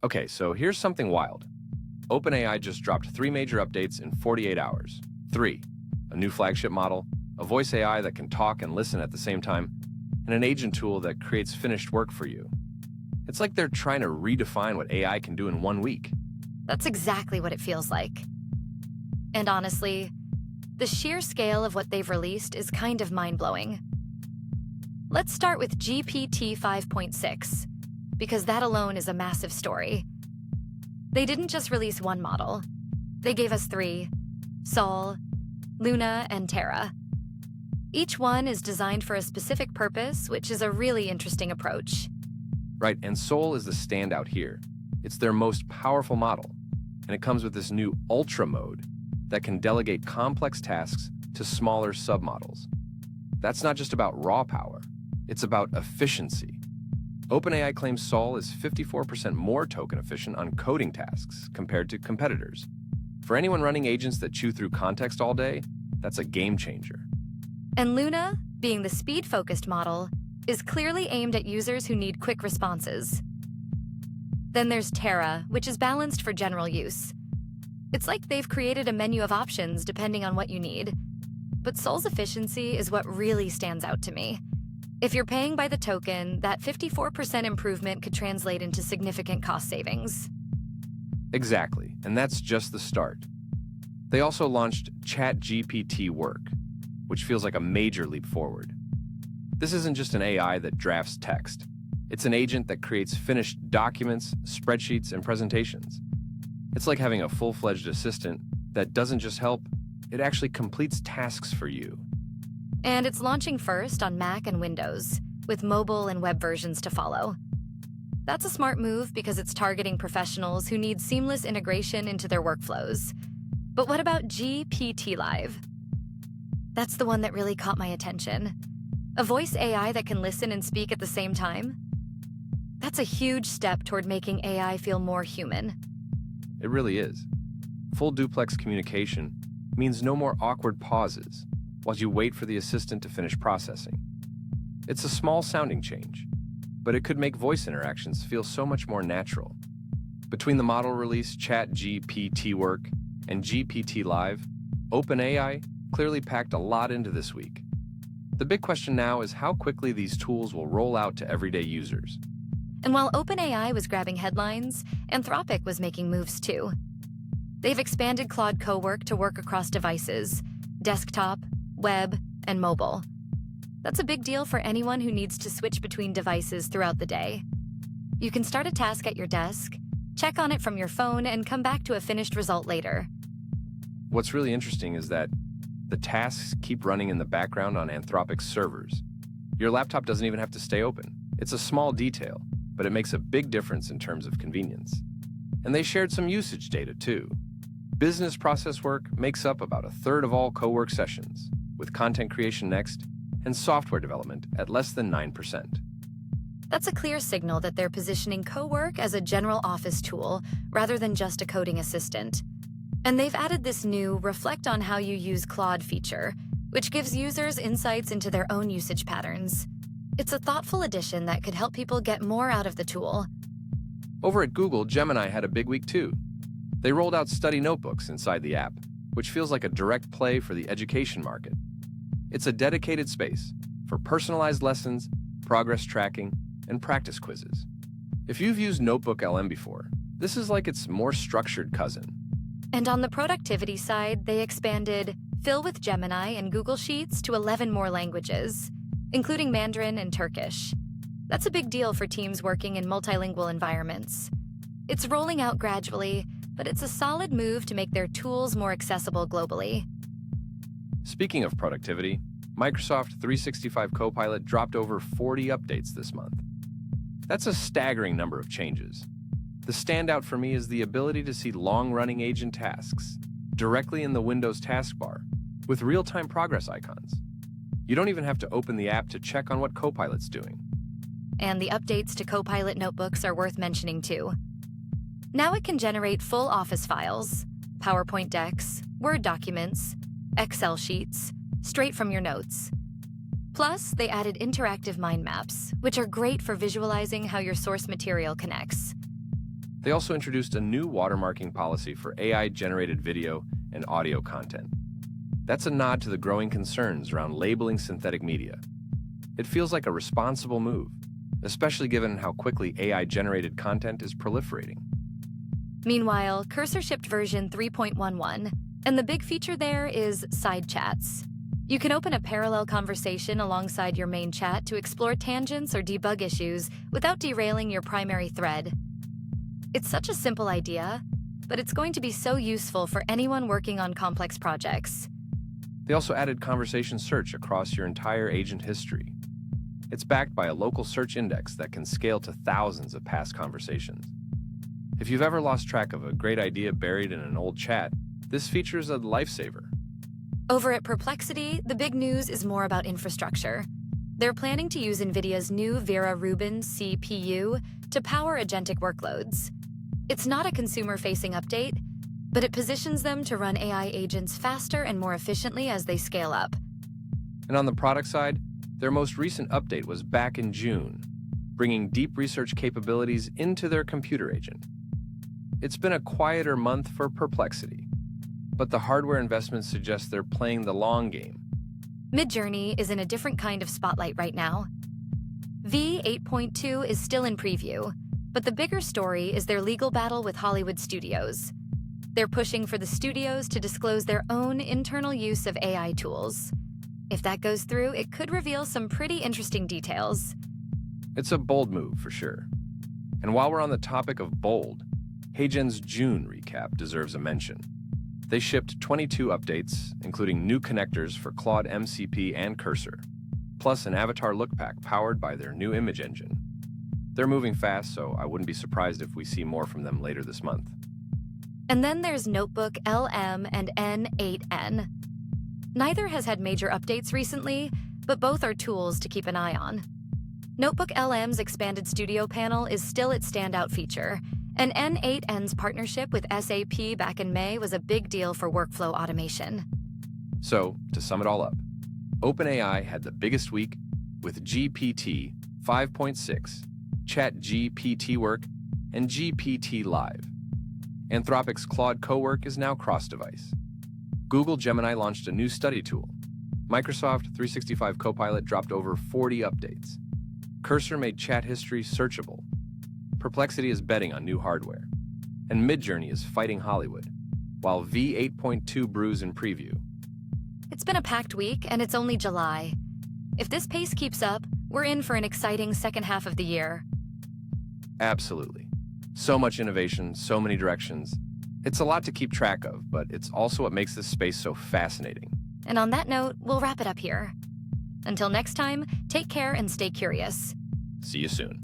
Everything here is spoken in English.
Okay, so here's something wild. OpenAI just dropped 3 major updates in 48 hours. 3. A new flagship model, a voice AI that can talk and listen at the same time, and an agent tool that creates finished work for you. It's like they're trying to redefine what AI can do in 1 week. That's exactly what it feels like. And honestly, the sheer scale of what they've released is kind of mind-blowing. Let's start with GPT 5.6, because that alone is a massive story. They didn't just release one model. They gave us 3, Sol, Luna, and Terra. Each one is designed for a specific purpose, which is a really interesting approach. Right, and Sol is the standout here. It's their most powerful model, and it comes with this new Ultra mode that can delegate complex tasks to smaller submodels. That's not just about raw power, it's about efficiency. OpenAI claims Sol is 54% more token efficient on coding tasks compared to competitors. For anyone running agents that chew through context all day, that's a game changer. And Luna, being the speed-focused model, is clearly aimed at users who need quick responses. Then there's Terra, which is balanced for general use. It's like they've created a menu of options depending on what you need. But Sol's efficiency is what really stands out to me. If you're paying by the token, that 54% improvement could translate into significant cost savings. Exactly, and that's just the start. They also launched ChatGPT Work, which feels like a major leap forward. This isn't just an AI that drafts text. It's an agent that creates finished documents, spreadsheets, and presentations. It's like having a full-fledged assistant that doesn't just help, it actually completes tasks for you. And it's launching first on Mac and Windows, with mobile and web versions to follow. That's a smart move because it's targeting professionals who need seamless integration into their workflows. But what about GPT Live? That's the one that really caught my attention. A voice AI that can listen and speak at the same time? That's a huge step toward making AI feel more human. It really is. Full duplex communication means no more awkward pauses while you wait for the assistant to finish processing. It's a small sounding change, but it could make voice interactions feel so much more natural. Between the model release ChatGPT Work and GPT Live, OpenAI clearly packed a lot into this week. The big question now is how quickly these tools will roll out to everyday users. And while OpenAI was grabbing headlines, Anthropic was making moves too. They've expanded Claude Cowork to work across devices, desktop, web, and mobile. That's a big deal for anyone who needs to switch between devices throughout the day. You can start a task at your desk, check on it from your phone, and come back to a finished result later. What's really interesting is that the tasks keep running in the background on Anthropic's servers. Your laptop doesn't even have to stay open. It's a small detail, but it makes a big difference in terms of convenience. And they shared some usage data too. Business process work makes up about 1/3 of all co-work sessions, with content creation next and software development at less than 9%. That's a clear signal that they're positioning cowork as a general office tool rather than just a coding assistant. And they've added this new reflect on how you use Claude feature, which gives users insights into their own usage patterns. It's a thoughtful addition that could help people get more out of the tool. Over at Google, Gemini had a big week too. They rolled out study notebooks inside the app, which feels like a direct play for the education market. It's a dedicated space for personalized lessons, progress tracking, and practice quizzes. If you've used Notebook LM before, this is like its more structured cousin. And on the productivity side, they expanded Fill with Gemini and Google Sheets to 11 more languages, including Mandarin and Turkish. That's a big deal for teams working in multilingual environments. It's rolling out gradually, but it's a solid move to make their tools more accessible globally. Speaking of productivity, Microsoft 365 Copilot dropped over 40 updates this month. That's a staggering number of changes. The standout for me is the ability to see long-running agent tasks directly in the Windows taskbar with real-time progress icons. You don't even have to open the app to check on what Copilot's doing. And the updates to Copilot notebooks are worth mentioning too. Now it can generate full Office files, PowerPoint decks, Word documents, Excel sheets, straight from your notes. Plus, they added interactive mind maps, which are great for visualizing how your source material connects. They also introduced a new watermarking policy for AI-generated video and audio content. That's a nod to the growing concerns around labeling synthetic media. It feels like a responsible move, especially given how quickly AI-generated content is proliferating. Meanwhile, Cursor shipped version 3.11, and the big feature there is side chats. You can open a parallel conversation alongside your main chat to explore tangents or debug issues without derailing your primary thread. It's such a simple idea, but it's going to be so useful for anyone working on complex projects. They also added conversation search across your entire agent history. It's backed by a local search index that can scale to thousands of past conversations. If you've ever lost track of a great idea buried in an old chat, this feature is a lifesaver. Over at Perplexity, the big news is more about infrastructure. They're planning to use NVIDIA's new Vera Rubin CPU to power agentic workloads. It's not a consumer-facing update, but it positions them to run AI agents faster and more efficiently as they scale up. And on the product side, their most recent update was back in June, bringing deep research capabilities into their computer agent. It's been a quieter month for Perplexity, but the hardware investments suggest they're playing the long game. Midjourney is in a different kind of spotlight right now. V8.2 is still in preview, but the bigger story is their legal battle with Hollywood studios. They're pushing for the studios to disclose their own internal use of AI tools. If that goes through, it could reveal some pretty interesting details. It's a bold move for sure. And while we're on the topic of bold, HeyGen's June recap deserves a mention. They shipped 22 updates, including new connectors for Claude MCP and Cursor, plus an avatar look pack powered by their new image engine. They're moving fast, so I wouldn't be surprised if we see more from them later this month. And then there's Notebook LM and N8N. Neither has had major updates recently, but both are tools to keep an eye on. Notebook LM's expanded studio panel is still its standout feature, and N8N's partnership with SAP back in May was a big deal for workflow automation. So, to sum it all up, OpenAI had the biggest week with GPT 5.6, ChatGPT Work, and GPT Live. Anthropic's Claude Cowork is now cross-device. Google Gemini launched a new study tool. Microsoft 365 Copilot dropped over 40 updates. Cursor made chat history searchable. Perplexity is betting on new hardware. And Midjourney is fighting Hollywood, while V8.2 brews in preview. It's been a packed week, and it's only July. If this pace keeps up, we're in for an exciting second half of the year. Absolutely. So much innovation, so many directions. It's a lot to keep track of, but it's also what makes this space so fascinating. And on that note, we'll wrap it up here. Until next time, take care and stay curious. See you soon.